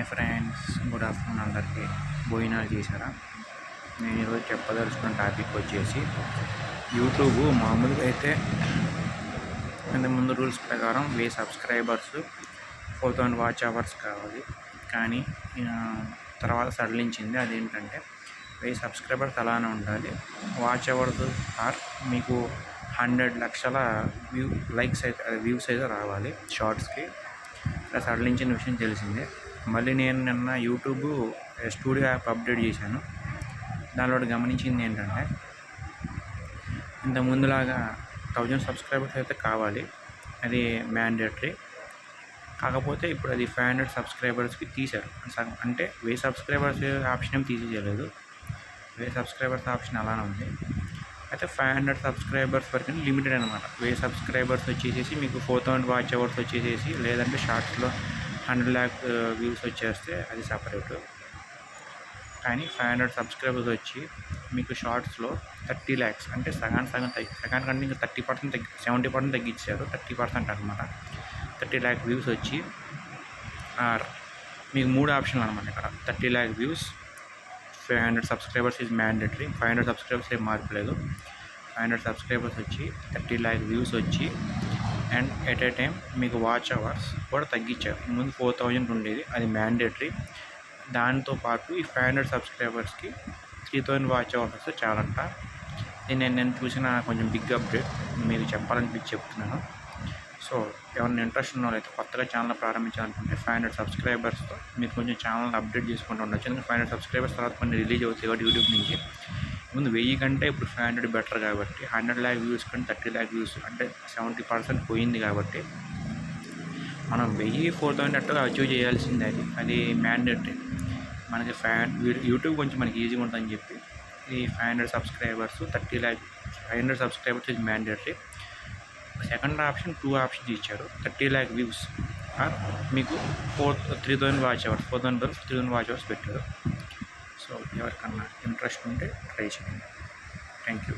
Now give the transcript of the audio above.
Hi friends, good afternoon అందరికీ. భోజనాలు చేశారా? నేను ఈరోజు చెప్పదలుచుకున్న టాపిక్ వచ్చేసి యూట్యూబ్ మామూలుగా అయితే ముందు రూల్స్ ప్రకారం 1000 సబ్స్క్రైబర్స్ 4000 వాచ్ అవర్స్ కావాలి. కానీ తర్వాత సడలించింది. అదేంటంటే 1000 సబ్స్క్రైబర్స్ అలానే ఉండాలి. వాచ్ అవర్స్ మీకు 100 లక్షల లైక్స్ అయితే వ్యూస్ అయితే రావాలి షార్ట్స్కి. ఇలా సడలించిన విషయం తెలిసిందే. మళ్ళీ నేను నిన్న యూట్యూబ్ స్టూడియో యాప్ అప్డేట్ చేశాను. దానిలో గమనించింది ఏంటంటే ఇంత ముందులాగా 1000 సబ్స్క్రైబర్స్ అయితే కావాలి, అది మ్యాండేటరీ. కాకపోతే ఇప్పుడు అది 500 సబ్స్క్రైబర్స్కి తీశారు. అంటే 1000 సబ్స్క్రైబర్స్ ఆప్షన్ ఏం తీసేయలేదు. 1000 సబ్స్క్రైబర్స్ ఆప్షన్ అలానే ఉంది. అయితే 500 సబ్స్క్రైబర్స్ వరకు లిమిటెడ్ అనమాట. 1000 సబ్స్క్రైబర్స్ వచ్చేసేసి మీకు 4000 వాచ్ అవర్స్ వచ్చేసేసి, లేదంటే షార్ట్స్లో 100 lakh వ్యూస్ వచ్చేస్తే అది సపరేటు. కానీ 500 సబ్స్క్రైబర్స్ వచ్చి మీకు షార్ట్స్లో 30 lakhs అంటే సగానికంటే ఇంకా 30% 70% తగ్గించారు. 30% అనమాట. 30 lakh వ్యూస్ వచ్చి మీకు 3 ఆప్షన్లు అనమాట. ఇక్కడ 30 lakh views, 500 subscribers is mandatory. 500 subscribers ఏం మార్పులేదు. 500 సబ్స్క్రైబర్స్ వచ్చి 30 lakh వ్యూస్ వచ్చి అండ్ ఎట్ ఏ టైం మీకు వాచ్ అవర్స్ కూడా తగ్గించారు. ముందు 4000 ఉండేది, అది మ్యాండేటరీ. దాంతోపాటు ఈ 500 సబ్స్క్రైబర్స్కి 3000 వాచ్ అవర్స్ వస్తే చాలంట. ఇది నేను చూసిన కొంచెం బిగ్ అప్డేట్, మీకు చెప్పాలనిపించి చెప్తున్నాను. సో ఎవరైనా ఇంట్రెస్ట్ ఉన్న వాళ్ళైతే కొత్తగా ఛానల్ ప్రారంభించాలనుకుంటే 500 సబ్స్క్రైబర్స్తో మీరు కొంచెం ఛానల్ అప్డేట్ చేసుకుంటూ ఉండొచ్చు. ఎందుకంటే 500 సబ్స్క్రైబర్స్ తర్వాత కొన్ని రిలీజ్ అవుతాయి కాబట్టి యూట్యూబ్ నుంచి. ముందు 1000 కంటే ఇప్పుడు 500 బెటర్ కాబట్టి 100 lakh వ్యూస్ కంటే 30 lakh వ్యూస్ అంటే 70% పోయింది కాబట్టి మనం 1000-4000 అట్టుగా అచీవ్ చేయాల్సిందే. అది మ్యాండేటరీ. మనకి యూట్యూబ్ కొంచెం మనకి ఈజీగా ఉంటుందని చెప్పి ఈ 500 సబ్స్క్రైబర్స్ 500 సబ్స్క్రైబర్స్ ఇది మ్యాండేటరీ. సెకండ్ ఆప్షన్ 2 ఆప్షన్స్ ఇచ్చారు. 30 lakh వ్యూస్ మీకు 3000 వాచ్ అవర్స్, 4000 బదులు 3000 వాచ్ అవర్స్ పెట్టారు. సో ఎవరికన్నా ఇంట్రెస్ట్ ఉంటే ట్రై చేయండి. Thank you.